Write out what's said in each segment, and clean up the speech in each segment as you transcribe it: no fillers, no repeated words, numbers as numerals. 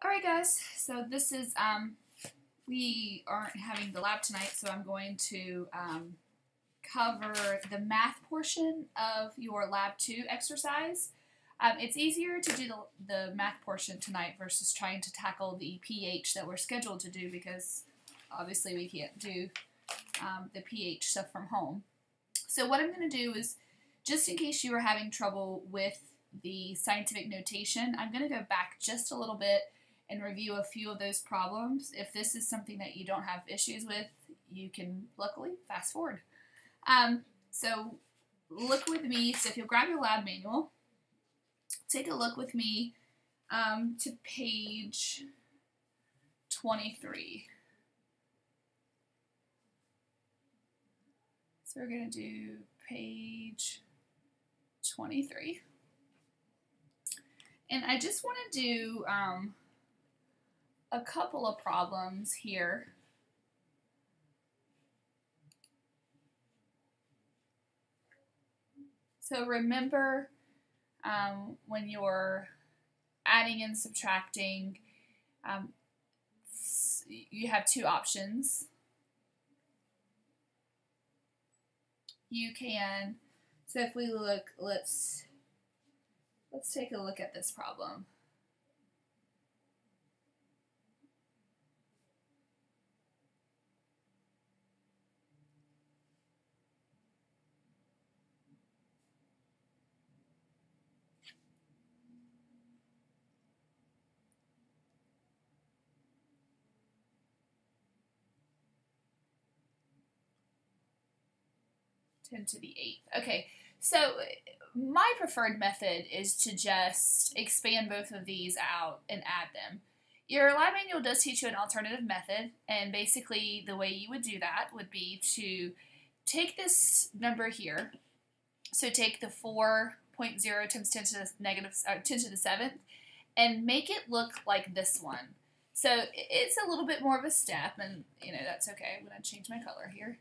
Alright guys, so this is, we aren't having the lab tonight, so I'm going to cover the math portion of your Lab 2 exercise. It's easier to do the math portion tonight versus trying to tackle the pH that we're scheduled to do because obviously we can't do the pH stuff from home. So what I'm going to do is, just in case you were having trouble with the scientific notation, I'm going to go back just a little bit and review a few of those problems. If this is something that you don't have issues with, you can luckily fast forward. So look with me. So if you'll grab your lab manual, take a look with me to page 23. So we're going to do page 23. And I just want to do a couple of problems here. So remember, when you're adding and subtracting, you have two options. You can, so if we look, let's take a look at this problem. To the 8th. Okay, so my preferred method is to just expand both of these out and add them. Your lab manual does teach you an alternative method, and basically the way you would do that would be to take this number here, so take the 4.0 times 10 to the negative 10 to the 7th, and make it look like this one. So it's a little bit more of a step, and you know that's okay. I'm going to change my color here.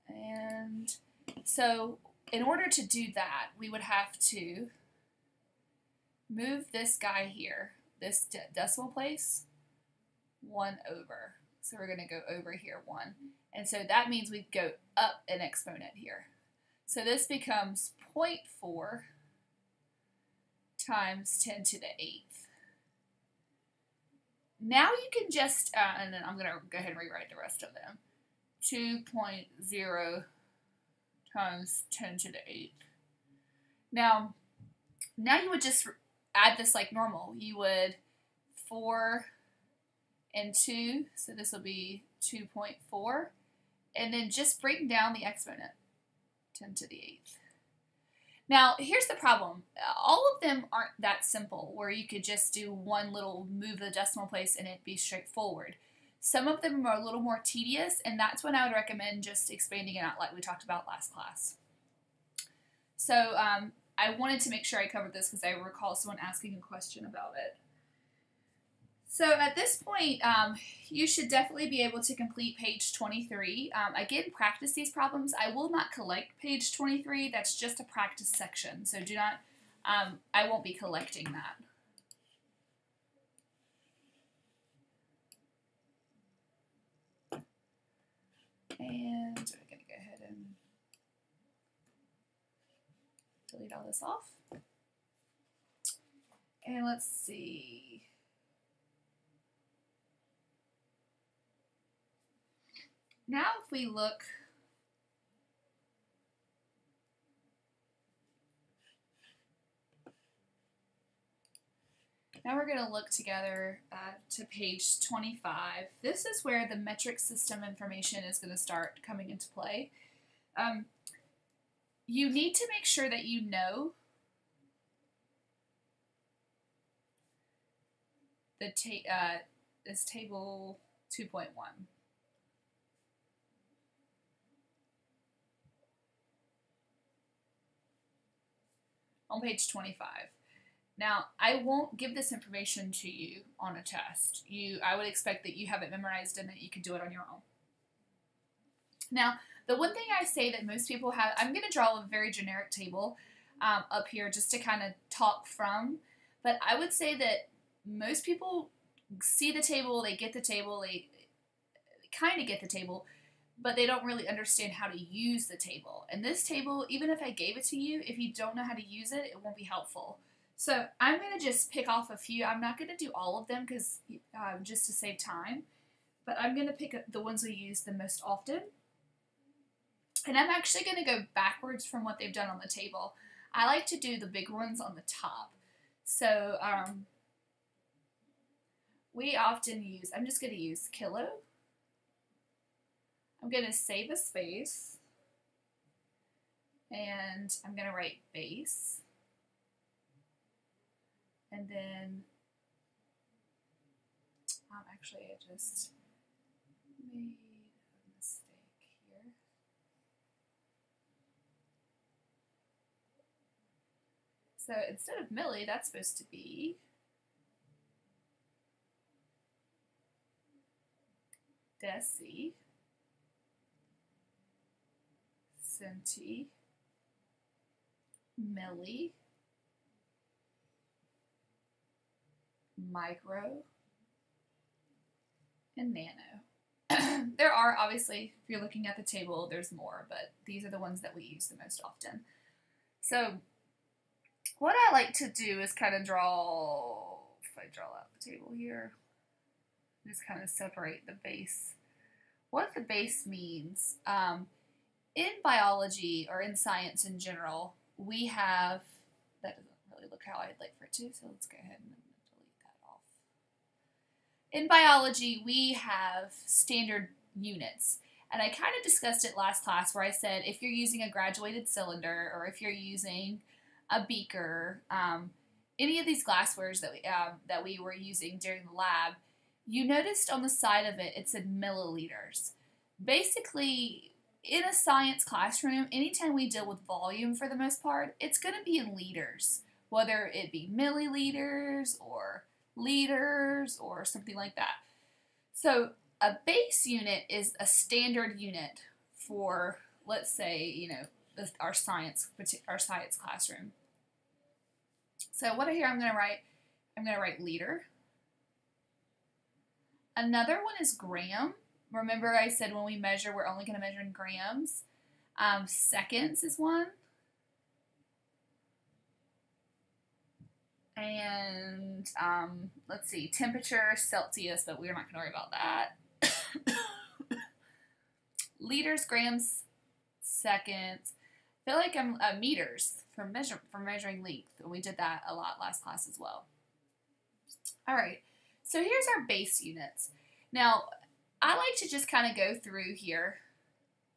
And so in order to do that, we would have to move this guy here, this decimal place, 1 over. So we're going to go over here 1. And so that means we go up an exponent here. So this becomes 0.4 times 10 to the 8th. Now you can just, and then I'm going to go ahead and rewrite the rest of them. 2.0 times 10 to the 8th. Now you would just add this like normal. You would 4 and 2, so this will be 2.4, and then just bring down the exponent, 10 to the 8th. Now, here's the problem. All of them aren't that simple, where you could just do one little move the decimal place and it'd be straightforward. Some of them are a little more tedious, and that's when I would recommend just expanding it out like we talked about last class. So I wanted to make sure I covered this because I recall someone asking a question about it. So at this point, you should definitely be able to complete page 23. Again, practice these problems. I will not collect page 23. That's just a practice section. So do not, I won't be collecting that. And we're going to go ahead and delete all this off. And let's see. Now if we look, now we're going to look together to page 25. This is where the metric system information is going to start coming into play. You need to make sure that you know the this table 2.1. On page 25. Now, I won't give this information to you on a test. I would expect that you have it memorized and that you can do it on your own. Now, the one thing I say that most people have, I'm going to draw a very generic table up here just to kind of talk from, but I would say that most people see the table, they get the table, they kind of get the table, but they don't really understand how to use the table. And this table, even if I gave it to you, if you don't know how to use it, it won't be helpful. So I'm going to just pick off a few. I'm not going to do all of them because just to save time, but I'm going to pick the ones we use the most often. And I'm actually going to go backwards from what they've done on the table. I like to do the big ones on the top. So we often use, I'm just going to use kilo. I'm going to save a space. And I'm going to write base. And then, actually I just made a mistake here. So instead of milli, that's supposed to be deci, centi, milli, micro, and nano. There are, obviously, if you're looking at the table, there's more, but these are the ones that we use the most often. So what I like to do is kind of draw, if I draw out the table here, just kind of separate the base. What the base means, in biology or in science in general, we have, that doesn't really look how I'd like for it to, so let's go ahead and delete that off. In biology, we have standard units. And I kind of discussed it last class where I said if you're using a graduated cylinder or if you're using a beaker, any of these glasswares that we were using during the lab, you noticed on the side of it, it said milliliters. Basically, in a science classroom, anytime we deal with volume for the most part, it's going to be in liters, whether it be milliliters or liters or something like that. So a base unit is a standard unit for, let's say, our science classroom. So what here I'm going to write liter. Another one is gram. Remember I said when we measure, we're only going to measure in grams. Seconds is one. And let's see, temperature, Celsius, but we're not going to worry about that. Liters, grams, seconds. I feel like I'm meters for measuring length. We did that a lot last class as well. All right, so here's our base units. Now, I like to just kind of go through here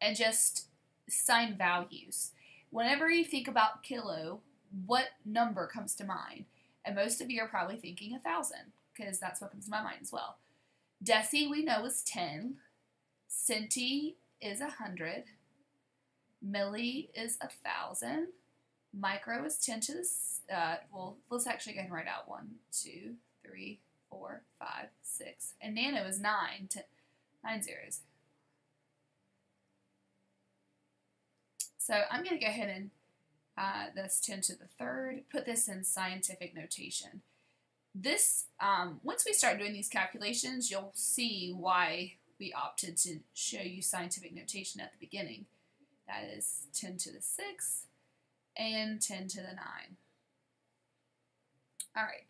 and just assign values. Whenever you think about kilo, what number comes to mind? And most of you are probably thinking 1,000 because that's what comes to my mind as well. Deci we know is 10. Centi is 100. Milli is 1,000. Micro is 10 to the, well, let's actually go ahead and write out 1, 2, 3, 4, 5, 6. And nano is 9, 9 zeros. So I'm going to go ahead and that's 10 to the third. Put this in scientific notation. This, once we start doing these calculations, you'll see why we opted to show you scientific notation at the beginning. That is 10 to the 6 and 10 to the 9. All right.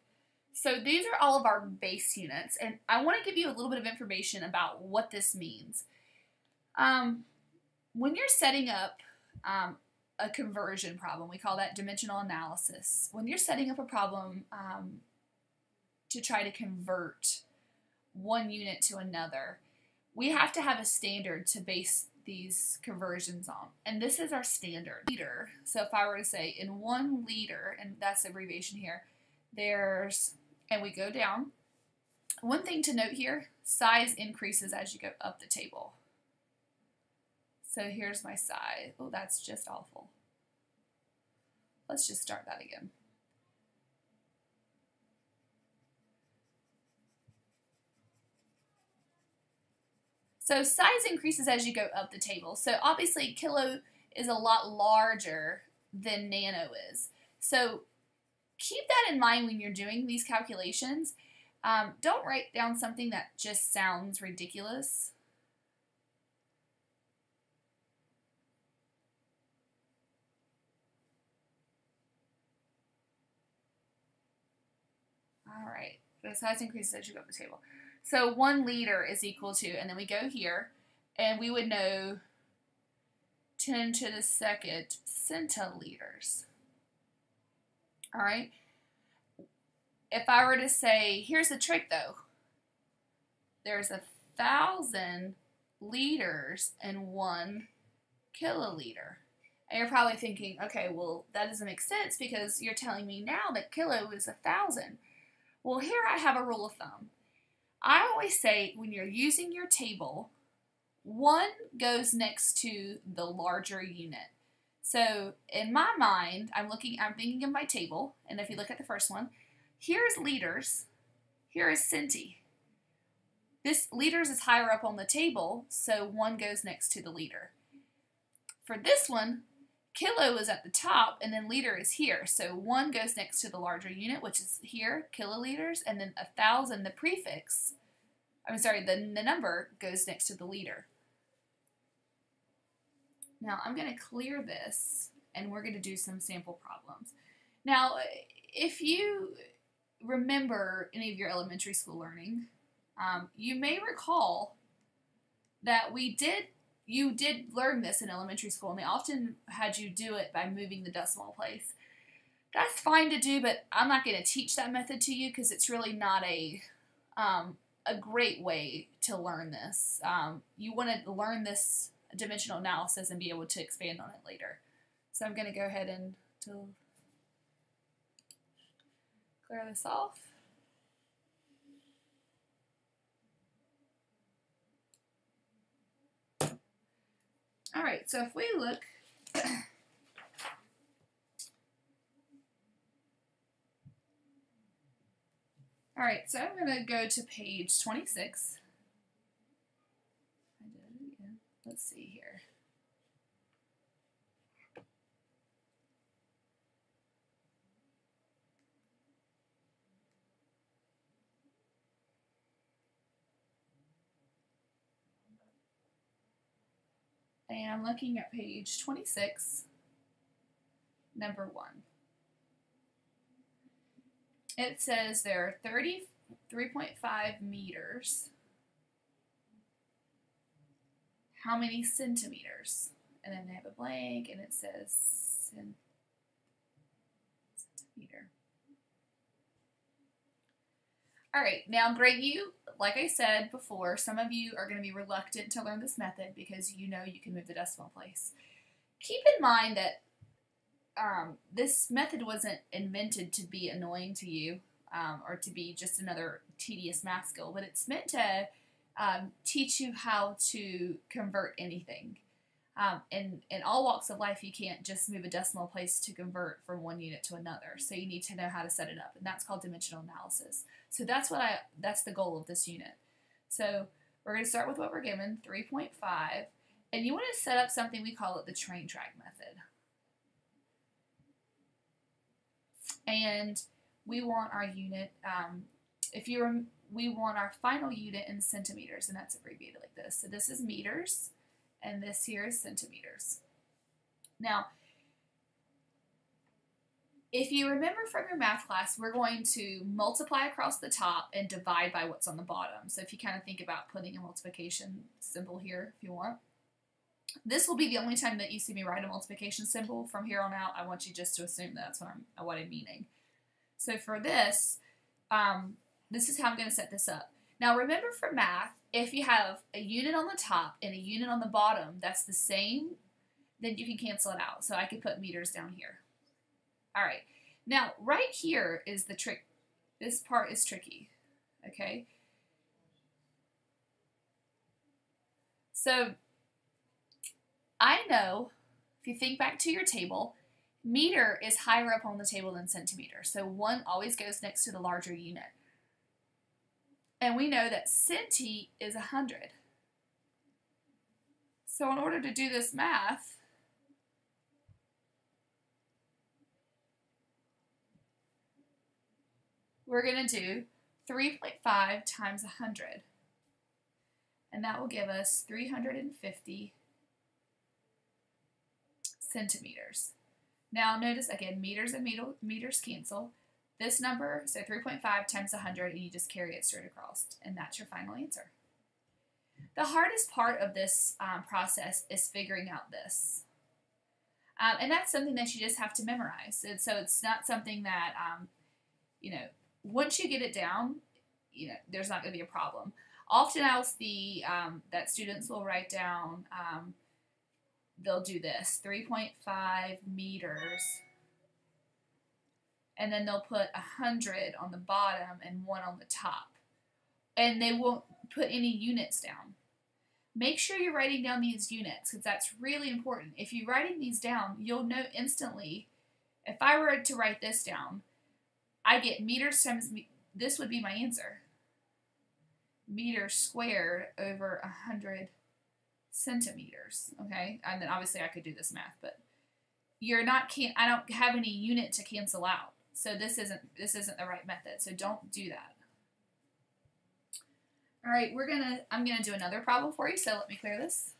So these are all of our base units, and I want to give you a little bit of information about what this means. When you're setting up a conversion problem, we call that dimensional analysis. When you're setting up a problem to try to convert one unit to another, we have to have a standard to base these conversions on. And this is our standard. Liter. So if I were to say in 1 liter, and that's the abbreviation here, there's, and we go down. One thing to note here, size increases as you go up the table. So here's my size. Oh, that's just awful. Let's just start that again. So size increases as you go up the table. So obviously kilo is a lot larger than nano is. So keep that in mind when you're doing these calculations. Don't write down something that just sounds ridiculous. All right, the size increases as you go up the table. So 1 liter is equal to, and then we go here, and we would know 10 to the second centiliters. All right. If I were to say, here's the trick though. There's 1,000 liters in 1 kiloliter. And you're probably thinking, okay, well, that doesn't make sense because you're telling me now that kilo is 1,000. Well, here I have a rule of thumb. I always say when you're using your table, 1 goes next to the larger unit. So in my mind, I'm thinking of my table, and if you look at the first one, here's liters, here is centi. This liters is higher up on the table, so 1 goes next to the liter. For this one, kilo is at the top, and then liter is here. So 1 goes next to the larger unit, which is here, kiloliters, and then 1,000, the prefix, the number goes next to the liter. Now I'm going to clear this, and we're going to do some sample problems. Now, if you remember any of your elementary school learning, you may recall that you did learn this in elementary school, and they often had you do it by moving the decimal place. That's fine to do, but I'm not going to teach that method to you because it's really not a great way to learn this. You want to learn this dimensional analysis and be able to expand on it later. So I'm going to go ahead and clear this off. All right, so if we look, all right, so I'm going to go to page 26. I did it again. Let's see here. And I'm looking at page 26, number 1. It says there are 33.5 meters. How many centimeters? And then they have a blank, and it says centimeter. All right, now grade you, like I said before, some of you are going to be reluctant to learn this method because you know you can move the decimal place. Keep in mind that this method wasn't invented to be annoying to you or to be just another tedious math skill, but it's meant to teach you how to convert anything. In all walks of life, you can't just move a decimal place to convert from one unit to another. So you need to know how to set it up, and that's called dimensional analysis. So that's the goal of this unit. So we're going to start with what we're given, 3.5, and you want to set up something, we call it the train track method. And we want our unit, we want our final unit in centimeters, and that's abbreviated like this. So this is meters, and this here is centimeters. Now, if you remember from your math class, we're going to multiply across the top and divide by what's on the bottom. So if you kind of think about putting a multiplication symbol here, if you want. This will be the only time that you see me write a multiplication symbol. From here on out, I want you just to assume that's what I'm meaning. So for this, this is how I'm going to set this up. Now remember for math, if you have a unit on the top and a unit on the bottom that's the same, then you can cancel it out. So I could put meters down here. All right. Now right here is the trick. This part is tricky. Okay. So I know, if you think back to your table, meter is higher up on the table than centimeter. So 1 always goes next to the larger unit. And we know that centi is 100. So in order to do this math, we're going to do 3.5 times 100. And that will give us 350 centimeters. Now notice again, meters and meters cancel. This number, so 3.5 times 100, and you just carry it straight across, and that's your final answer. The hardest part of this process is figuring out this. And that's something that you just have to memorize. And so it's not something that, once you get it down, there's not going to be a problem. Often I'll see that students will write down, they'll do this, 3.5 meters, and then they'll put 100 on the bottom and 1 on the top. And they won't put any units down. Make sure you're writing down these units, because that's really important. If you're writing these down, you'll know instantly, if I were to write this down, I get meters times, this would be my answer. Meters squared over 100 centimeters, okay? And then obviously I could do this math, but I don't have any unit to cancel out. So this isn't the right method, so don't do that. All right, I'm gonna do another problem for you, so let me clear this.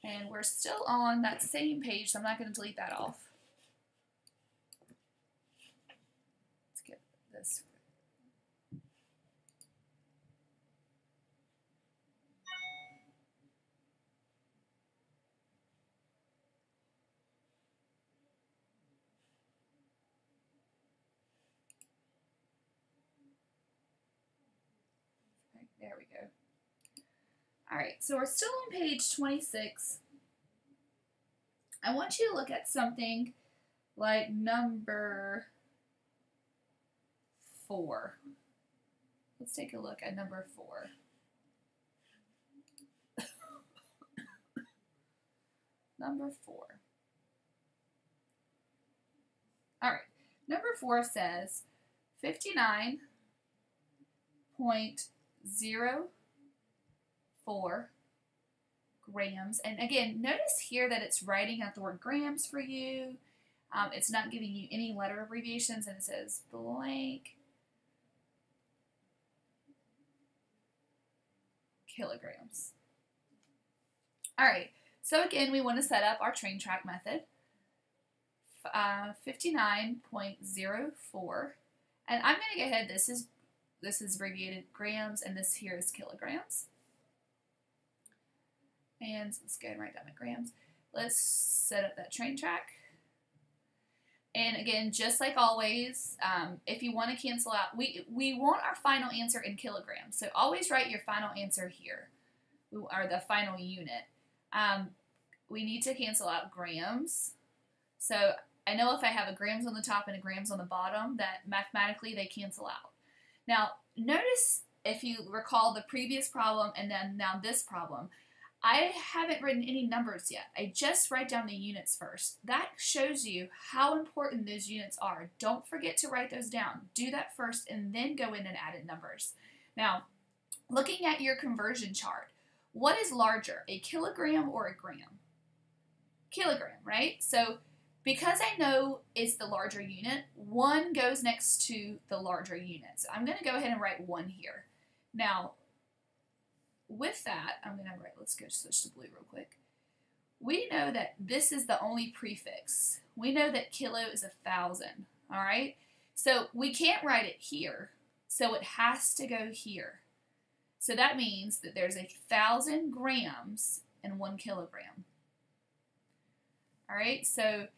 And we're still on that same page, so I'm not gonna delete that off. Let's get this. There we go. All right, so we're still on page 26. I want you to look at something like number 4. Let's take a look at number 4. Number 4. All right, number 4 says 59.04 grams. And again, notice here that it's writing out the word grams for you. It's not giving you any letter abbreviations, and it says blank kilograms. All right, so again, we want to set up our train track method. 59.04, and I'm going to go ahead, this is abbreviated grams, and this here is kilograms. And let's go ahead and write down my grams. Let's set up that train track. And again, just like always, if you want to cancel out, we want our final answer in kilograms. So always write your final answer here, or the final unit. We need to cancel out grams. So I know if I have a grams on the top and a grams on the bottom, that mathematically they cancel out. Now, notice if you recall the previous problem and then now this problem, I haven't written any numbers yet. I just write down the units first. That shows you how important those units are. Don't forget to write those down. Do that first and then go in and add in numbers. Now, looking at your conversion chart, what is larger, a kilogram or a gram? Kilogram, right? So because I know it's the larger unit, 1 goes next to the larger unit. So I'm going to go ahead and write 1 here. Now, with that, I'm going to write, let's go switch to blue real quick. We know that this is the only prefix. We know that kilo is 1,000, all right? So we can't write it here, so it has to go here. So that means that there's 1,000 grams in 1 kilogram. All right, so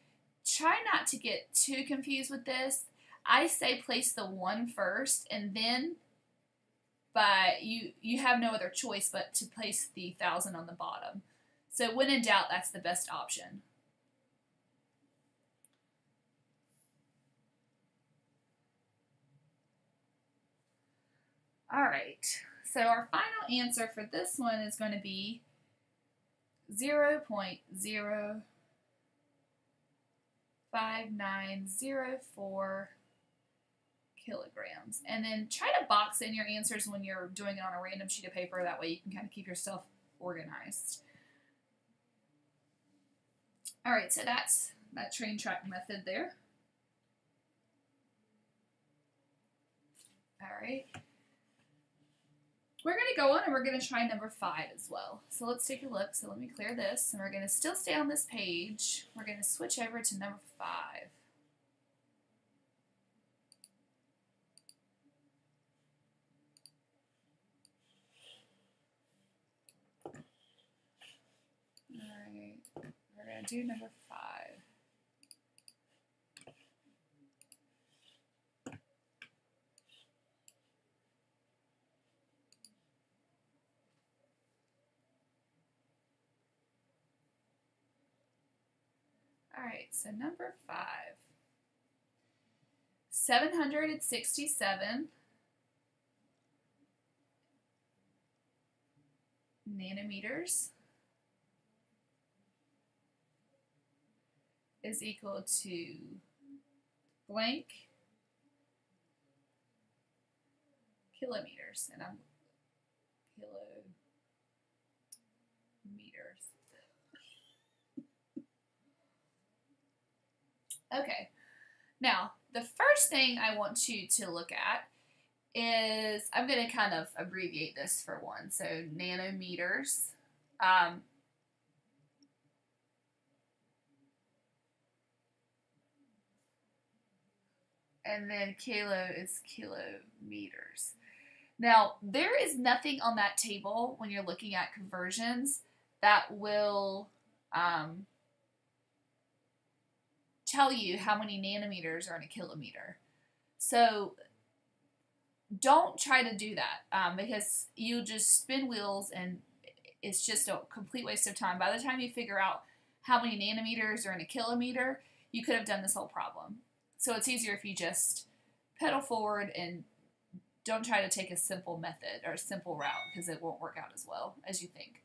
try not to get too confused with this. I say place the 1 first, and then but you have no other choice but to place the 1,000 on the bottom. So when in doubt, that's the best option. All right, so our final answer for this one is going to be 0.05904 kilograms. And then try to box in your answers when you're doing it on a random sheet of paper. That way you can kind of keep yourself organized. All right, so that's that train track method there. All right. We're going to go on and we're going to try number 5 as well. So let's take a look. So let me clear this, and we're going to still stay on this page. We're going to switch over to number 5. All right, we're going to do number 5. All right, so number 5. 767 nanometers is equal to blank kilometers, and I'm kilometers. Okay, now the first thing I want you to look at is, I'm going to kind of abbreviate this for one, so nanometers. And then kilo is kilometers. Now, there is nothing on that table when you're looking at conversions that will tell you how many nanometers are in a kilometer. So don't try to do that because you just spin wheels and it's just a complete waste of time. By the time you figure out how many nanometers are in a kilometer, you could have done this whole problem. So it's easier if you just pedal forward and don't try to take a simple method or a simple route because it won't work out as well as you think.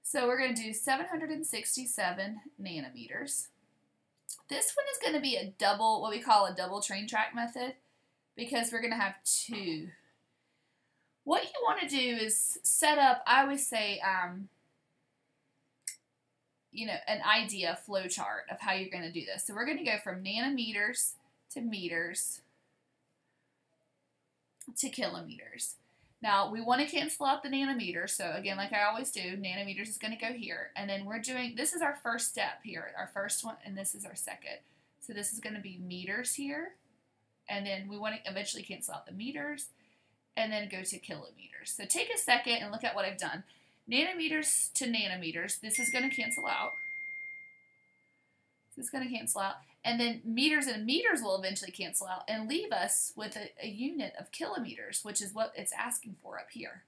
So we're going to do 767 nanometers. This one is going to be a double, what we call a double train track method, because we're going to have 2. What you want to do is set up, I always say, you know, an idea flow chart of how you're going to do this. So we're going to go from nanometers to meters to kilometers. Now, we want to cancel out the nanometers. So again, like I always do, nanometers is going to go here. And then we're doing, this is our first step here, our first one, and this is our second. So this is going to be meters here. And then we want to eventually cancel out the meters and then go to kilometers. So take a second and look at what I've done. Nanometers to nanometers, this is going to cancel out. This is going to cancel out. And then meters and meters will eventually cancel out and leave us with a unit of kilometers, which is what it's asking for up here.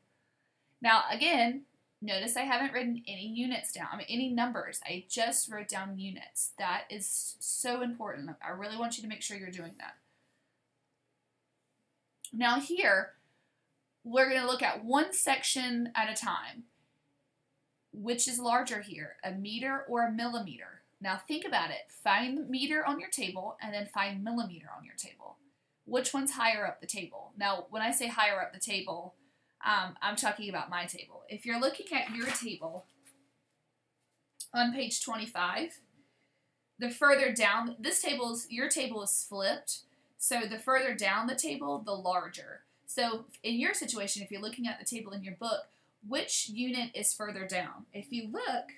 Now, again, notice I haven't written any units down, any numbers. I just wrote down units. That is so important. I really want you to make sure you're doing that. Now here, we're going to look at one section at a time. Which is larger here, a meter or a millimeter? Now think about it. Find meter on your table and then find millimeter on your table. Which one's higher up the table? Now, when I say higher up the table, I'm talking about my table. If you're looking at your table on page 25, the further down, your table is flipped. So the further down the table, the larger. So in your situation, if you're looking at the table in your book, which unit is further down? If you look,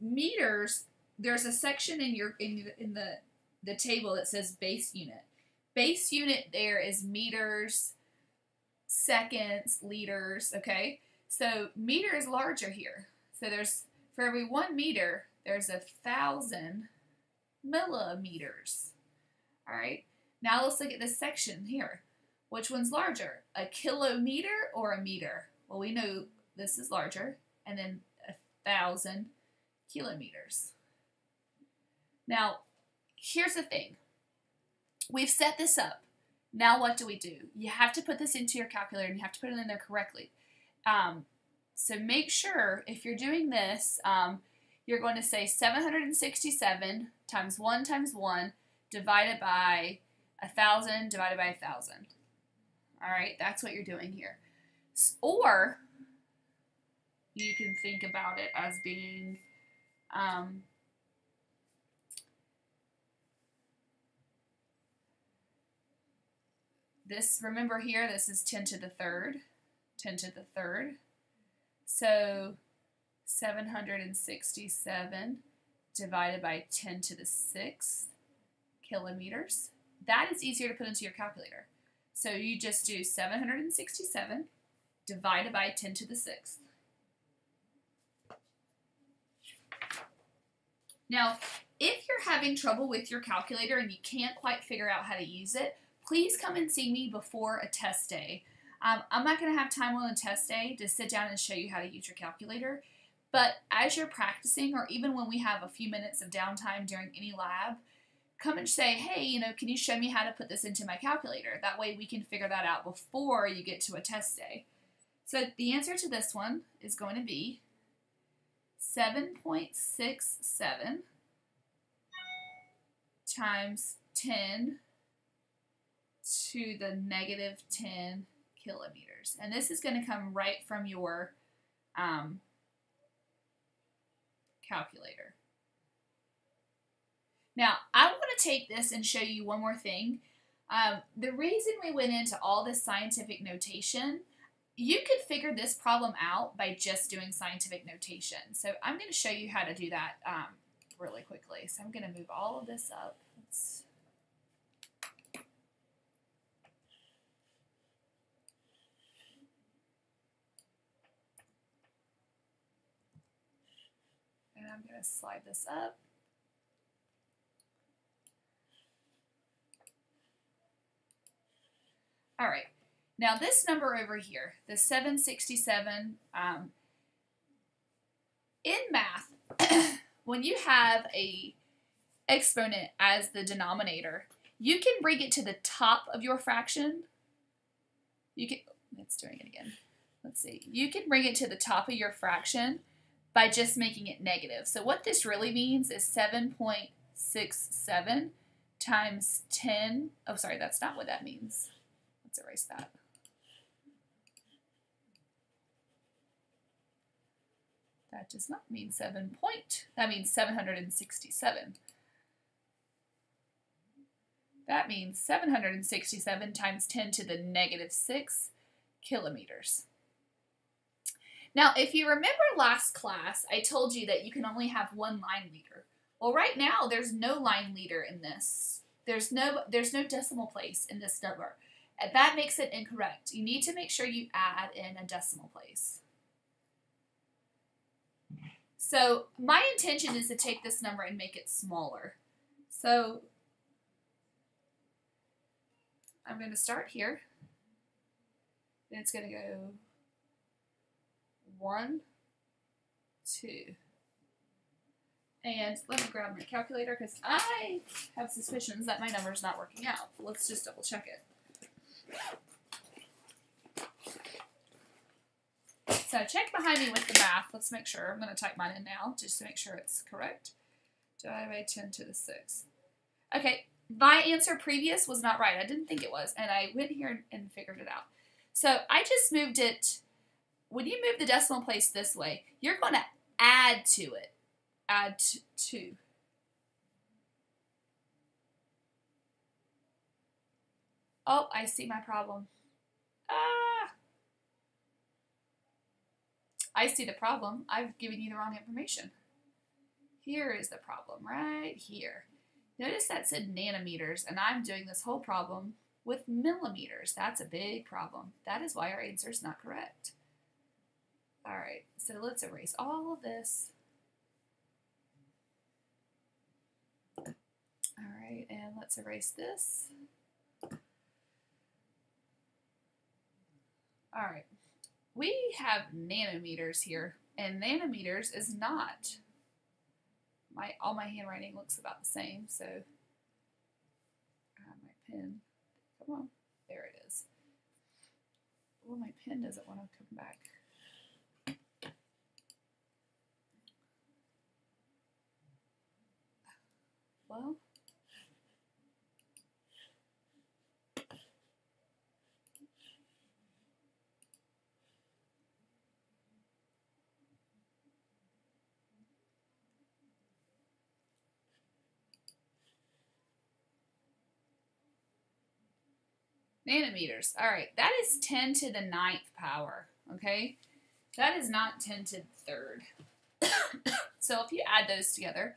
meters, there's a section in the table that says base unit. Base unit there is meters, seconds, liters, okay? So meter is larger here. So there's, for every 1 meter, there's 1,000 millimeters. All right, now let's look at this section here. Which one's larger, a kilometer or a meter? Well, we know this is larger, and then 1,000 kilometers. Now, here's the thing. We've set this up. Now what do? You have to put this into your calculator, and you have to put it in there correctly. So make sure, if you're doing this, you're going to say 767 times 1 divided by 1,000 divided by 1,000. All right, that's what you're doing here. Or you can think about it as being this, remember here, this is 10 to the third, 10 to the third. So 767 divided by 10 to the 6th kilometers. That is easier to put into your calculator. So you just do 767 divided by 10 to the 6th. Now, if you're having trouble with your calculator and you can't quite figure out how to use it, please come and see me before a test day. I'm not going to have time on a test day to sit down and show you how to use your calculator, but as you're practicing, or even when we have a few minutes of downtime during any lab, come and say, hey, you know, can you show me how to put this into my calculator? That way we can figure that out before you get to a test day. So the answer to this one is going to be 7.67 times 10 to the negative 10 kilometers. And this is going to come right from your calculator. Now, I want to take this and show you one more thing. The reason we went into all this scientific notation, you could figure this problem out by just doing scientific notation. So I'm going to show you how to do that really quickly. So I'm going to move all of this up. And I'm going to slide this up. All right, now this number over here, the 767, in math, when you have a exponent as the denominator, you can bring it to the top of your fraction. It's doing it again. Let's see. You can bring it to the top of your fraction by just making it negative. So what this really means is 7.67 times 10. Oh, sorry, that's not what that means. Let's erase that. That does not mean 7 point. That means 767. That means 767 times 10 to the negative 6 kilometers. Now, if you remember last class, I told you that you can only have one line leader. Well, right now, there's no line leader in this. There's no decimal place in this number. And that makes it incorrect. You need to make sure you add in a decimal place. So my intention is to take this number and make it smaller. So I'm going to start here. Then it's going to go 1, 2. And let me grab my calculator because I have suspicions that my number's not working out. Let's just double check it. So check behind me with the math. Let's make sure. I'm going to type mine in now just to make sure it's correct. Divided by 10 to the 6th. Okay, my answer previous was not right. I didn't think it was, and I went here and figured it out. So I just moved it. When you move the decimal place this way, you're going to add to it. Add to. Oh, I see my problem. I see the problem. I've given you the wrong information. Here is the problem, right here. Notice that said nanometers, and I'm doing this whole problem with millimeters. That's a big problem. That is why our answer is not correct. All right, so let's erase all of this. All right, and let's erase this. All right, we have nanometers here, and nanometers is not. All my handwriting looks about the same, so my pen, come on, there it is. Well, my pen doesn't want to come back. Well, Nanometers. All right, that is 10 to the 9th power, okay? That is not 10 to the 3rd. So if you add those together,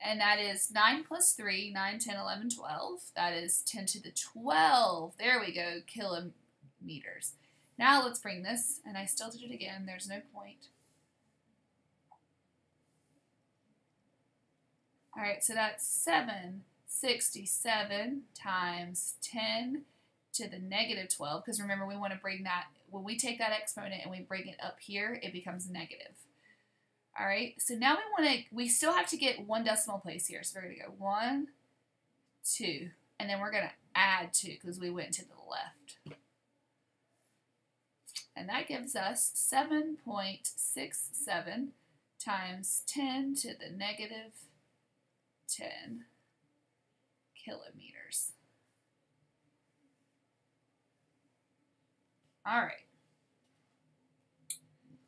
and that is 9 plus 3, 9, 10, 11, 12. That is 10 to the 12. There we go, kilometers. Now let's bring this, and I still did it again. There's no point. All right, so that's 767 times 10 to the negative 12, because remember we want to bring that, when we take that exponent and we bring it up here, it becomes negative. All right, so now we still have to get one decimal place here. So we're going to go 1, 2, and then we're going to add 2 because we went to the left. And that gives us 7.67 times 10 to the negative 10 kilometers. All right.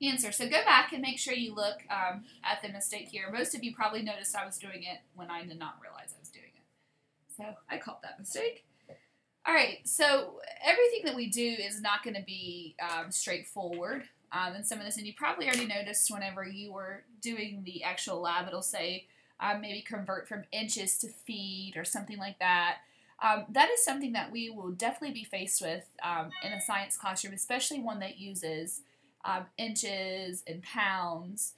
Answer. So go back and make sure you look at the mistake here. Most of you probably noticed I was doing it when I did not realize I was doing it. So I caught that mistake. All right, so everything that we do is not going to be straightforward in some of this, and you probably already noticed whenever you were doing the actual lab, it'll say maybe convert from inches to feet or something like that. That is something that we will definitely be faced with in a science classroom, especially one that uses inches and pounds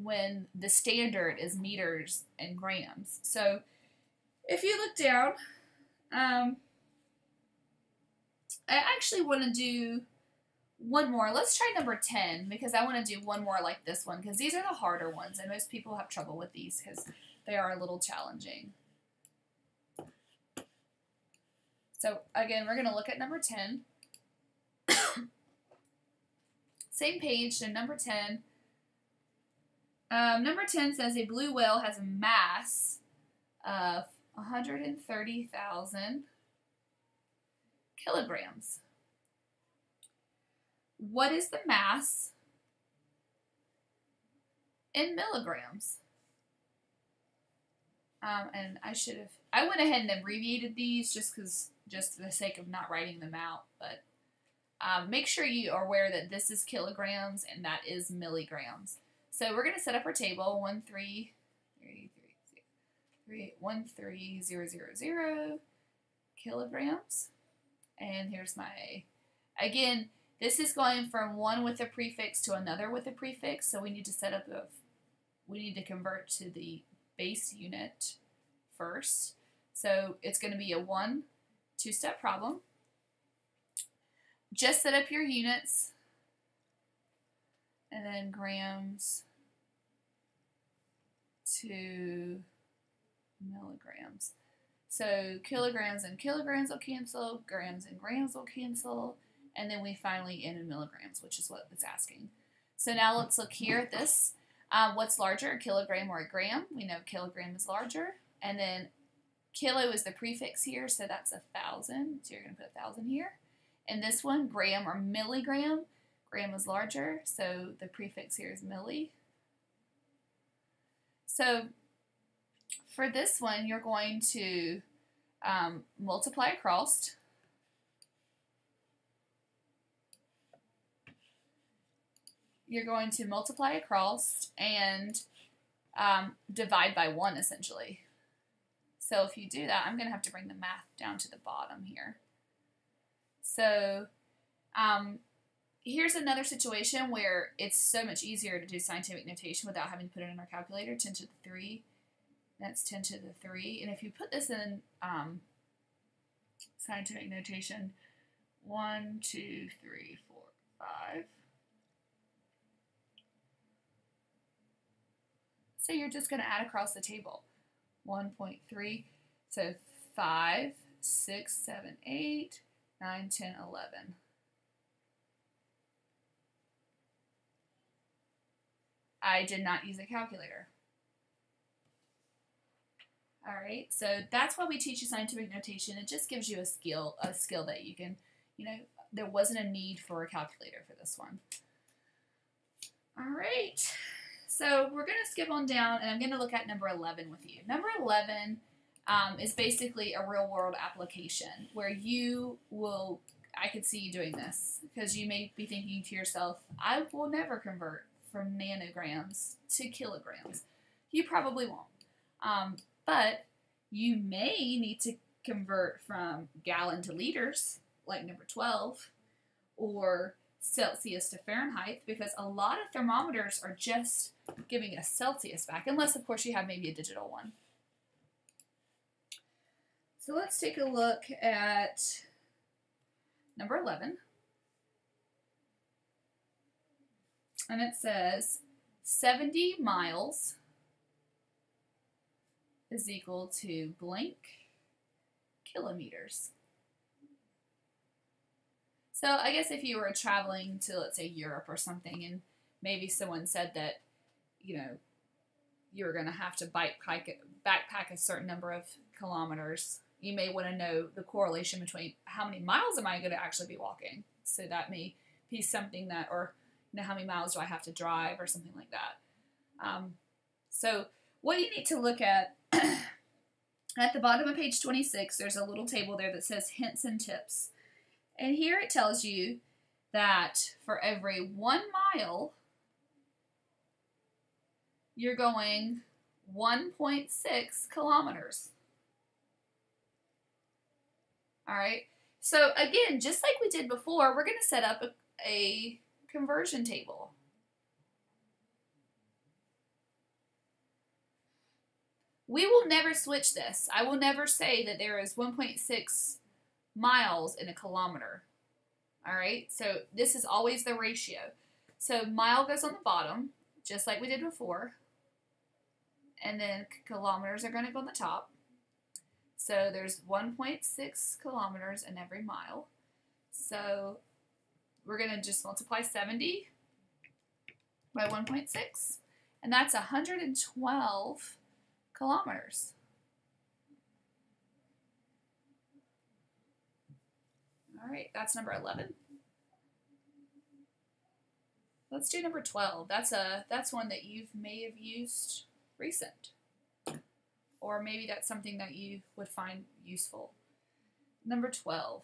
when the standard is meters and grams. So if you look down, I actually want to do one more. Let's try number 10 because I want to do one more like this one because these are the harder ones and most people have trouble with these because they are a little challenging. So again, we're going to look at number 10. Same page, so number 10. Number 10 says a blue whale has a mass of 130,000 kilograms. What is the mass in milligrams? And I went ahead and abbreviated these just for the sake of not writing them out, but make sure you are aware that this is kilograms and that is milligrams. So we're going to set up our table, 13000 kilograms. And here's my, again, this is going from one with a prefix to another with a prefix. So we need to we need to convert to the base unit first. So it's going to be a two-step problem. Just set up your units and then grams to milligrams. So kilograms and kilograms will cancel, grams and grams will cancel, and then we finally end in milligrams, which is what it's asking. So now let's look here at this. What's larger, a kilogram or a gram? We know kilogram is larger, and then kilo is the prefix here, so that's 1,000. So you're going to put 1,000 here. And this one, gram or milligram, gram is larger, so the prefix here is milli. So for this one, you're going to multiply across. You're going to multiply across and divide by 1, essentially. So if you do that, I'm going to have to bring the math down to the bottom here. So here's another situation where it's so much easier to do scientific notation without having to put it in our calculator. 10 to the 3. That's 10 to the 3. And if you put this in scientific notation, 1, 2, 3, 4, 5. So you're just going to add across the table. 1.3. So 5, 6, 7, 8, 9, 10, 11. I did not use a calculator. All right, so that's why we teach you scientific notation. It just gives you a skill that you can, there wasn't a need for a calculator for this one. All right, so we're going to skip on down, and I'm going to look at number 11 with you. Number 11 is basically a real world application where you will, I could see you doing this because you may be thinking to yourself, I will never convert from nanograms to kilograms. You probably won't. But you may need to convert from gallon to liters, like number 12, or Celsius to Fahrenheit, because a lot of thermometers are just giving us Celsius back, unless, of course, you have maybe a digital one. So let's take a look at number 11. And it says 70 miles is equal to blank kilometers. So I guess if you were traveling to, let's say, Europe or something, and maybe someone said that, you know, you were going to have to backpack a certain number of kilometers, you may want to know the correlation between how many miles am I going to actually be walking. So that may be something that, or you know, how many miles do I have to drive or something like that. So what you need to look at the bottom of page 26, there's a little table there that says hints and tips. And here it tells you that for every 1 mile, you're going 1.6 kilometers. All right. So again, just like we did before, we're going to set up a conversion table. We will never switch this. I will never say that there is 1.6 miles in a kilometer. All right, so this is always the ratio. So mile goes on the bottom, just like we did before. And then kilometers are going to go on the top. So there's 1.6 kilometers in every mile. So we're going to just multiply 70 by 1.6. And that's 112 kilometers. All right, that's number 11. Let's do number 12. That's one that you may have used recent. Or maybe that's something that you would find useful. Number 12.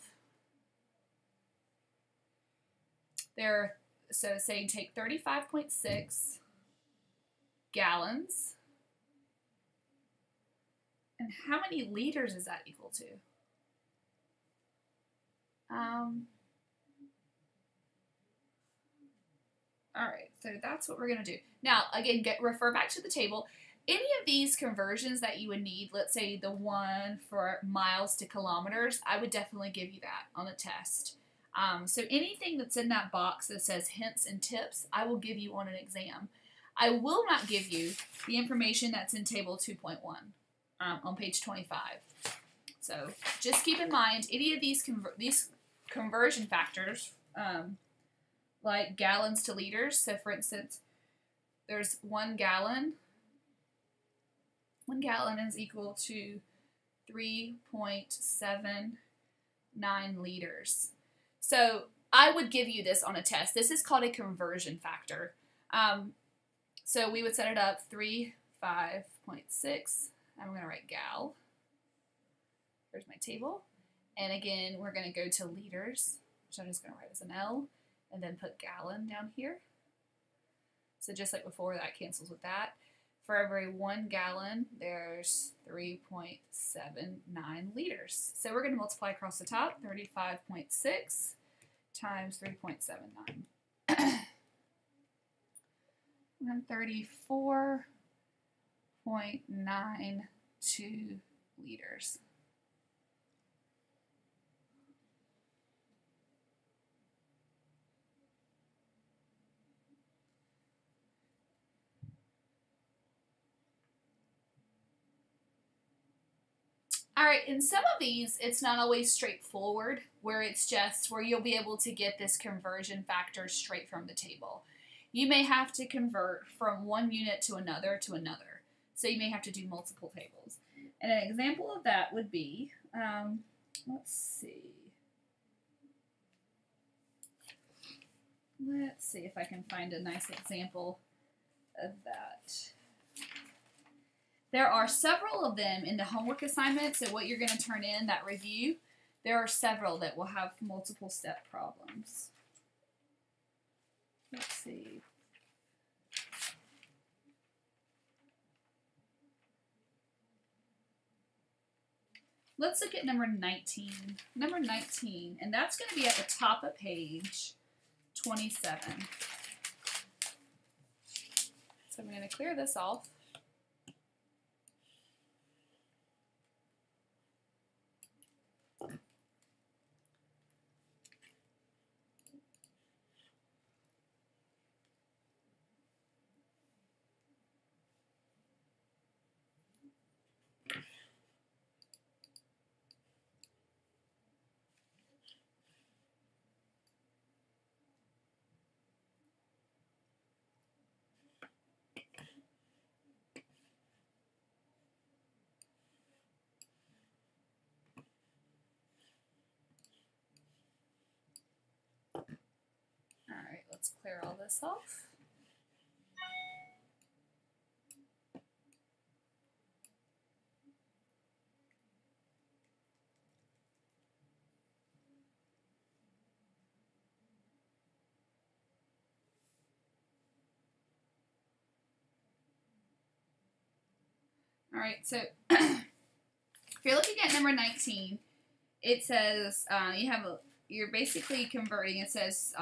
So saying take 35.6 gallons. And how many liters is that equal to? All right, so that's what we're going to do. Now, again, refer back to the table. Any of these conversions that you would need, let's say the one for miles to kilometers, I would definitely give you that on a test. So anything that's in that box that says hints and tips, I will give you on an exam. I will not give you the information that's in table 2.1 on page 25. So just keep in mind, any of these conversion factors, like gallons to liters. So for instance, there's 1 gallon. 1 gallon is equal to 3.79 liters. So I would give you this on a test. This is called a conversion factor. So we would set it up 5.6. I'm going to write gal. Here's my table. And again, we're going to go to liters, which I'm just going to write as an L, and then put gallon down here. So just like before, that cancels with that. For every 1 gallon, there's 3.79 liters. So we're going to multiply across the top, 35.6 times 3.79. And 34.92 liters. All right, in some of these, it's not always straightforward, where it's just where you'll be able to get this conversion factor straight from the table. You may have to convert from one unit to another. So you may have to do multiple tables. And an example of that would be, let's see. Let's see if I can find a nice example of that. There are several of them in the homework assignments, so what you're going to turn in, that review, there are several that will have multiple step problems. Let's see. Let's look at number 19. Number 19, and that's going to be at the top of page 27. So I'm going to clear this off. Alright, let's clear all this off. Alright, so if you're looking at number 19, it says you're basically converting. It says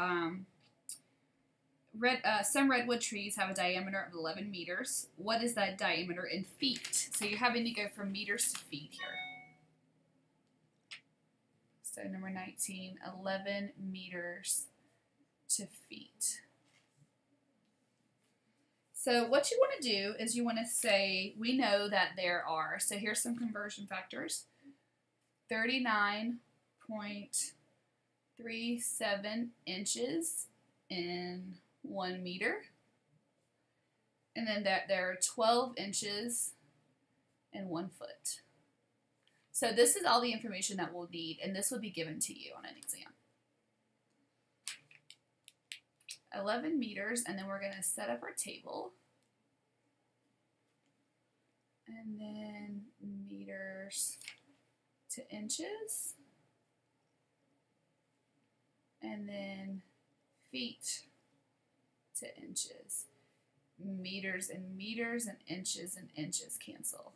some redwood trees have a diameter of 11 meters. What is that diameter in feet? So you're having to go from meters to feet here. So number 19, 11 meters to feet. So what you want to do is you want to say, we know that there are, so here's some conversion factors, 39.37 inches in 1 meter, and then that there are 12 inches in 1 foot. So this is all the information that we'll need, and this will be given to you on an exam. 11 meters, and then we're going to set up our table. And then meters to inches. And then feet to inches. Meters and meters and inches cancel.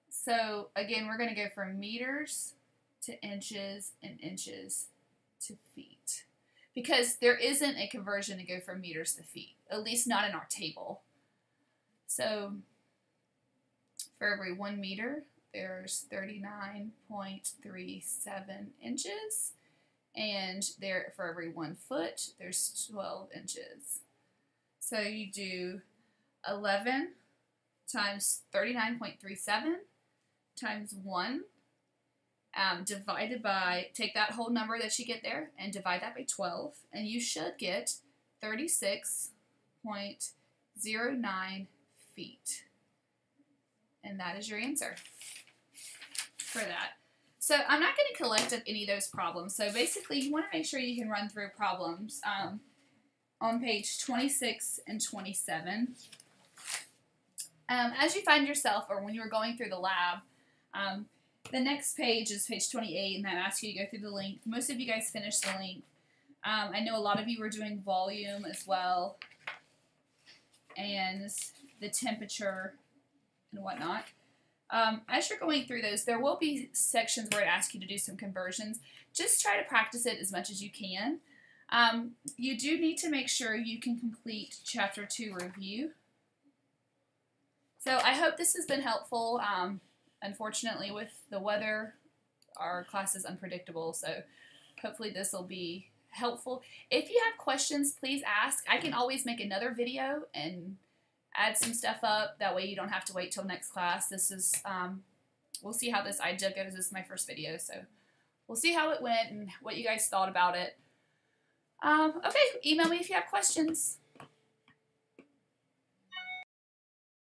So again, we're going to go from meters to inches and inches to feet. Because there isn't a conversion to go from meters to feet, at least not in our table. So for every 1 meter, there's 39.37 inches. And there, for every 1 foot, there's 12 inches. So you do 11 times 39.37 times 1. Divided by, take that whole number that you get there and divide that by 12, and you should get 36.09 feet. And that is your answer for that. So I'm not going to collect up any of those problems. So basically, you want to make sure you can run through problems on page 26 and 27. As you find yourself, or when you're going through the lab, the next page is page 28, and that asks you to go through the length. Most of you guys finished the length. I know a lot of you were doing volume as well, and the temperature and whatnot. As you're going through those, there will be sections where it asks you to do some conversions. Just try to practice it as much as you can. You do need to make sure you can complete Chapter 2 review. So I hope this has been helpful. Unfortunately, with the weather, our class is unpredictable, so hopefully this will be helpful. If you have questions, please ask. I can always make another video and add some stuff up. That way you don't have to wait till next class. This is, we'll see how this idea goes. This is my first video, so we'll see how it went and what you guys thought about it. Okay, email me if you have questions.